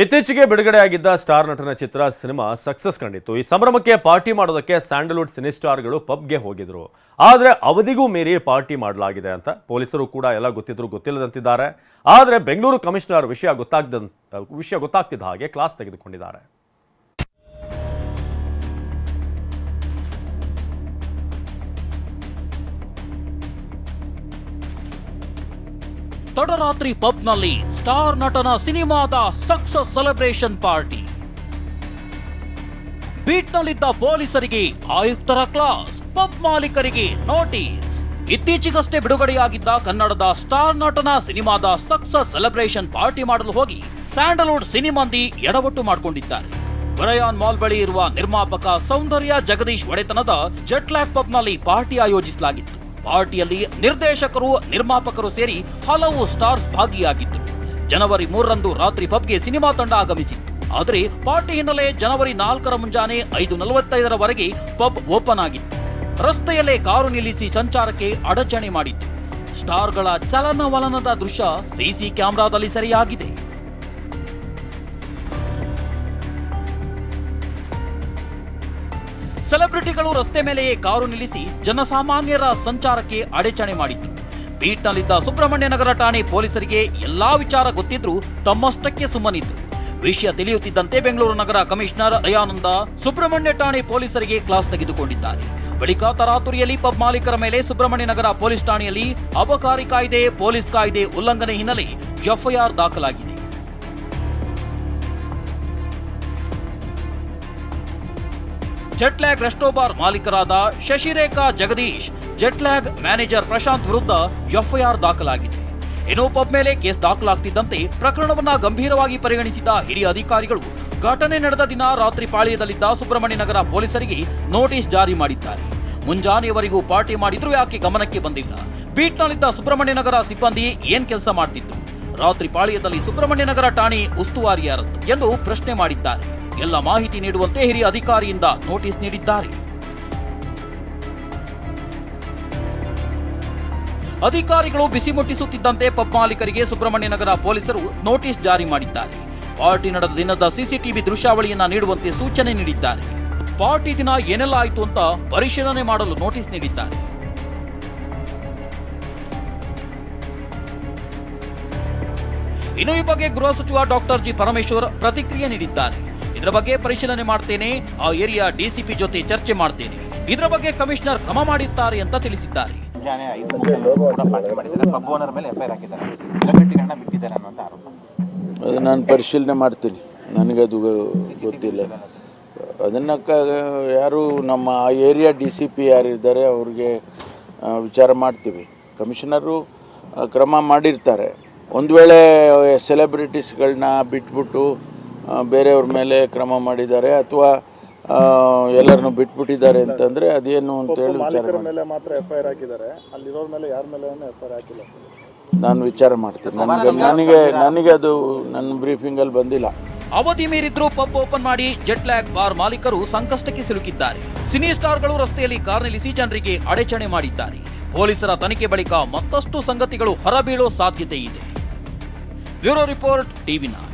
ಇತ್ತೀಚೆಗೆ ಬಿಡುಗಡೆಯಾಗಿದ್ದ ಸ್ಟಾರ್ ನಟನ ಚಿತ್ರ cinema success ಕಂಡಿತ್ತು. ಈ ಸಂಭ್ರಮಕ್ಕೆ ಪಾರ್ಟಿ ಮಾಡೋದಕ್ಕೆ ಸ್ಯಾಂಡಲ್ವುಡ್ ಸಿನಿ ಸ್ಟಾರ್ಗಳು ಪಬ್ಗೆ ಹೋಗಿದ್ರು. ಆದರೆ ಅವಧಿಗೂ ಮೀರಿ ಪಾರ್ಟಿ ಮಾಡಲಾಗಿದೆ ಅಂತ ಪೊಲೀಸರು ಕೂಡ ಎಲ್ಲ ಗೊತ್ತಿದ್ರು ಗೊತ್ತಿಲ್ಲದಂತಿದ್ದಾರೆ. ಆದರೆ ಬೆಂಗಳೂರು ಕಮಿಷನರ್ ವಿಷಯ ಗೊತ್ತಾಗ್ತಿದ್ದ ಹಾಗೆ ಕ್ಲಾಸ್ ತೆಗೆದುಕೊಂಡಿದ್ದಾರೆ. ತಡರಾತ್ರಿ ಪಬ್ನಲ್ಲಿ ಸ್ಟಾರ್ ನಟನ ಸಿನಿಮಾದ ಸಕ್ಸಸ್ ಸೆಲೆಬ್ರೇಷನ್ ಪಾರ್ಟಿ. ಬೀಟ್ನಲ್ಲಿದ್ದ ಪೊಲೀಸರಿಗೆ ಆಯುಕ್ತರ ಕ್ಲಾಸ್, ಪಬ್ ಮಾಲೀಕರಿಗೆ ನೋಟಿಸ್. ಇತ್ತೀಚೆಗಷ್ಟೇ ಬಿಡುಗಡೆಯಾಗಿದ್ದ ಕನ್ನಡದ ಸ್ಟಾರ್ ನಟನ ಸಿನಿಮಾದ ಸಕ್ಸಸ್ ಸೆಲೆಬ್ರೇಷನ್ ಪಾರ್ಟಿ ಮಾಡಲು ಹೋಗಿ ಸ್ಯಾಂಡಲ್ವುಡ್ ಸಿನಿಮಂದಿ ಎಡವಟ್ಟು ಮಾಡಿಕೊಂಡಿದ್ದಾರೆ. ಬರಯಾನ್ ಮಾಲ್ ಬಳಿ ಇರುವ ನಿರ್ಮಾಪಕ ಸೌಂದರ್ಯ ಜಗದೀಶ್ ಒಡೆತನದ ಜೆಟ್ಲ್ಯಾಗ್ ಪಬ್ನಲ್ಲಿ ಪಾರ್ಟಿ ಆಯೋಜಿಸಲಾಗಿತ್ತು. ಪಾರ್ಟಿಯಲ್ಲಿ ನಿರ್ದೇಶಕರು, ನಿರ್ಮಾಪಕರು ಸೇರಿ ಹಲವು ಸ್ಟಾರ್ಸ್ ಭಾಗಿಯಾಗಿದ್ದರು. ಜನವರಿ 3ರಂದು ರಾತ್ರಿ ಪಬ್ಗೆ ಸಿನಿಮಾ ತಂಡ ಆಗಮಿಸಿತ್ತು. ಆದರೆ ಪಾರ್ಟಿ ಹಿನ್ನೆಲೆ ಜನವರಿ 4ರ ಮುಂಜಾನೆ 5:45ರವರೆಗೆ ಪಬ್ ಓಪನ್ ಆಗಿತ್ತು. ರಸ್ತೆಯಲ್ಲೇ ಕಾರು ನಿಲ್ಲಿಸಿ ಸಂಚಾರಕ್ಕೆ ಅಡಚಣೆ ಮಾಡಿತ್ತು. ಸ್ಟಾರ್ಗಳ ಚಲನವಲನದ ದೃಶ್ಯ ಸಿಸಿ ಕ್ಯಾಮೆರಾದಲ್ಲಿ ಸೆರೆಯಾಗಿದೆ. ಸೆಲೆಬ್ರಿಟಿಗಳು ರಸ್ತೆ ಮೇಲೆಯೇ ಕಾರು ನಿಲ್ಲಿಸಿ ಜನಸಾಮಾನ್ಯರ ಸಂಚಾರಕ್ಕೆ ಅಡಚಣೆ ಮಾಡಿತ್ತು. ಬೀಟ್ನಲ್ಲಿದ್ದ ಸುಬ್ರಹ್ಮಣ್ಯ ನಗರ ಠಾಣೆ ಪೊಲೀಸರಿಗೆ ಎಲ್ಲಾ ವಿಚಾರ ಗೊತ್ತಿದ್ರೂ ತಮ್ಮಷ್ಟಕ್ಕೆ ಸುಮ್ಮನಿದ್ರು. ವಿಷಯ ತಿಳಿಯುತ್ತಿದ್ದಂತೆ ಬೆಂಗಳೂರು ನಗರ ಕಮಿಷನರ್ ದಯಾನಂದ ಸುಬ್ರಹ್ಮಣ್ಯ ಠಾಣೆ ಪೊಲೀಸರಿಗೆ ಕ್ಲಾಸ್ ತೆಗೆದುಕೊಂಡಿದ್ದಾರೆ. ಬಳಿಕ ತರಾತುರಿಯಲ್ಲಿ ಪಬ್ ಮಾಲೀಕರ ಮೇಲೆ ಸುಬ್ರಹ್ಮಣ್ಯ ನಗರ ಪೊಲೀಸ್ ಠಾಣೆಯಲ್ಲಿ ಅಬಕಾರಿ ಕಾಯ್ದೆ, ಪೊಲೀಸ್ ಕಾಯ್ದೆ ಉಲ್ಲಂಘನೆ ಹಿನ್ನೆಲೆ ಎಫ್ಐಆರ್ ದಾಖಲಾಗಿದೆ. ಜೆಟ್ಲ್ಯಾಗ್ ರೆಸ್ಟೋಬಾರ್ ಮಾಲೀಕರಾದ ಶಶಿರೇಖಾ ಜಗದೀಶ್, ಜೆಟ್ಲ್ಯಾಗ್ ಮ್ಯಾನೇಜರ್ ಪ್ರಶಾಂತ್ ವಿರುದ್ಧ ಎಫ್ಐಆರ್ ದಾಖಲಾಗಿದೆ. ಇನ್ನು ಪಬ್ ಮೇಲೆ ಕೇಸ್ ದಾಖಲಾಗ್ತಿದ್ದಂತೆ ಪ್ರಕರಣವನ್ನ ಗಂಭೀರವಾಗಿ ಪರಿಗಣಿಸಿದ ಹಿರಿಯ ಅಧಿಕಾರಿಗಳು ಘಟನೆ ನಡೆದ ದಿನ ರಾತ್ರಿ ಪಾಳ್ಯದಲ್ಲಿದ್ದ ಸುಬ್ರಹ್ಮಣ್ಯ ನಗರ ಪೊಲೀಸರಿಗೆ ನೋಟಿಸ್ ಜಾರಿ ಮಾಡಿದ್ದಾರೆ. ಮುಂಜಾನೆಯವರೆಗೂ ಪಾರ್ಟಿ ಮಾಡಿದ್ರು ಯಾಕೆ ಗಮನಕ್ಕೆ ಬಂದಿಲ್ಲ? ಬೀಟ್ನಲ್ಲಿದ್ದ ಸುಬ್ರಹ್ಮಣ್ಯ ನಗರ ಸಿಬ್ಬಂದಿ ಏನ್ ಕೆಲಸ ಮಾಡ್ತಿದ್ರು? ರಾತ್ರಿ ಪಾಳ್ಯದಲ್ಲಿ ಸುಬ್ರಹ್ಮಣ್ಯ ನಗರ ಠಾಣೆ ಉಸ್ತುವಾರಿ ಯಾರದ್ದು ಎಂದು ಪ್ರಶ್ನೆ ಮಾಡಿದ್ದಾರೆ. ಎಲ್ಲ ಮಾಹಿತಿ ನೀಡುವಂತೆ ಹಿರಿಯ ಅಧಿಕಾರಿಯಿಂದ ನೋಟಿಸ್ ನೀಡಿದ್ದಾರೆ. ಅಧಿಕಾರಿಗಳು ಬಿಸಿ ಮುಟ್ಟಿಸುತ್ತಿದ್ದಂತೆ ಪಬ್ ಮಾಲೀಕರಿಗೆ ಸುಬ್ರಹ್ಮಣ್ಯ ನಗರ ಪೊಲೀಸರು ನೋಟಿಸ್ ಜಾರಿ ಮಾಡಿದ್ದಾರೆ. ಪಾರ್ಟಿ ನಡೆದ ದಿನದ ಸಿಸಿಟಿವಿ ದೃಶ್ಯಾವಳಿಯನ್ನ ನೀಡುವಂತೆ ಸೂಚನೆ ನೀಡಿದ್ದಾರೆ. ಪಾರ್ಟಿ ದಿನ ಏನೆಲ್ಲ ಆಯಿತು ಅಂತ ಪರಿಶೀಲನೆ ಮಾಡಲು ನೋಟಿಸ್ ನೀಡಿದ್ದಾರೆ. ಇನ್ನು ಈ ಬಗ್ಗೆ ಗೃಹ ಸಚಿವ ಡಾಕ್ಟರ್ ಜಿ ಪರಮೇಶ್ವರ್ ಪ್ರತಿಕ್ರಿಯೆ ನೀಡಿದ್ದಾರೆ. ಇದರ ಬಗ್ಗೆ ಪರಿಶೀಲನೆ ಮಾಡ್ತೇನೆ, ಆ ಏರಿಯಾ ಡಿಸಿಪಿ ಜೊತೆ ಚರ್ಚೆ ಮಾಡ್ತೇನೆ, ಇದರ ಬಗ್ಗೆ ಕಮಿಷನರ್ ಕ್ರಮ ಮಾಡಿದ್ದಾರೆ ಅಂತ ತಿಳಿಸಿದ್ದಾರೆ. ನಾನು ಪರಿಶೀಲನೆ ಮಾಡ್ತೀನಿ, ನನಗದು ಗೊತ್ತಿಲ್ಲ. ಅದನ್ನು ಯಾರು ನಮ್ಮ ಆ ಏರಿಯಾ ಡಿಸಿಪಿ ಯಾರಿದ್ದಾರೆ ಅವ್ರಿಗೆ ವಿಚಾರ ಮಾಡ್ತೀವಿ. ಕಮಿಷನರು ಕ್ರಮ ಮಾಡಿರ್ತಾರೆ. ಒಂದು ವೇಳೆ ಸೆಲೆಬ್ರಿಟೀಸ್ಗಳನ್ನ ಬಿಟ್ಬಿಟ್ಟು ಬೇರೆಯವ್ರ ಮೇಲೆ ಕ್ರಮ ಮಾಡಿದ್ದಾರೆ ಅಥವಾ ಎಲ್ಲರನ್ನು ಬಿಟ್ಬಿಟ್ಟಿದ್ದಾರೆ ಅಂತಂದರೆ ಅದೇನು ಅಂತೇಳಿ ನಾನು ವಿಚಾರ ಮಾಡ್ತೀನಿ. ನನಗೆ ಅದು ನನ್ನ ಬ್ರೀಫಿಂಗಲ್ಲಿ ಬಂದಿಲ್ಲ. ಅವಧಿ ಮೀರಿದ್ರು ಪಬ್ ಓಪನ್ ಮಾಡಿ ಜೆಟ್ಲ್ಯಾಗ್ ಬಾರ್ ಮಾಲೀಕರು ಸಂಕಷ್ಟಕ್ಕೆ ಸಿಲುಕಿದ್ದಾರೆ. ಸಿನಿ ಸ್ಟಾರ್ಗಳು ರಸ್ತೆಯಲ್ಲಿ ಕಾರ್ ನಿಲ್ಲಿಸಿ ಜನರಿಗೆ ಅಡಚಣೆ ಮಾಡಿದ್ದಾರೆ. ಪೊಲೀಸರ ತನಿಖೆ ಬಳಿಕ ಮತ್ತಷ್ಟು ಸಂಗತಿಗಳು ಹೊರಬೀಳೋ ಸಾಧ್ಯತೆ ಇದೆ. Bureau report, ಟಿವಿ9.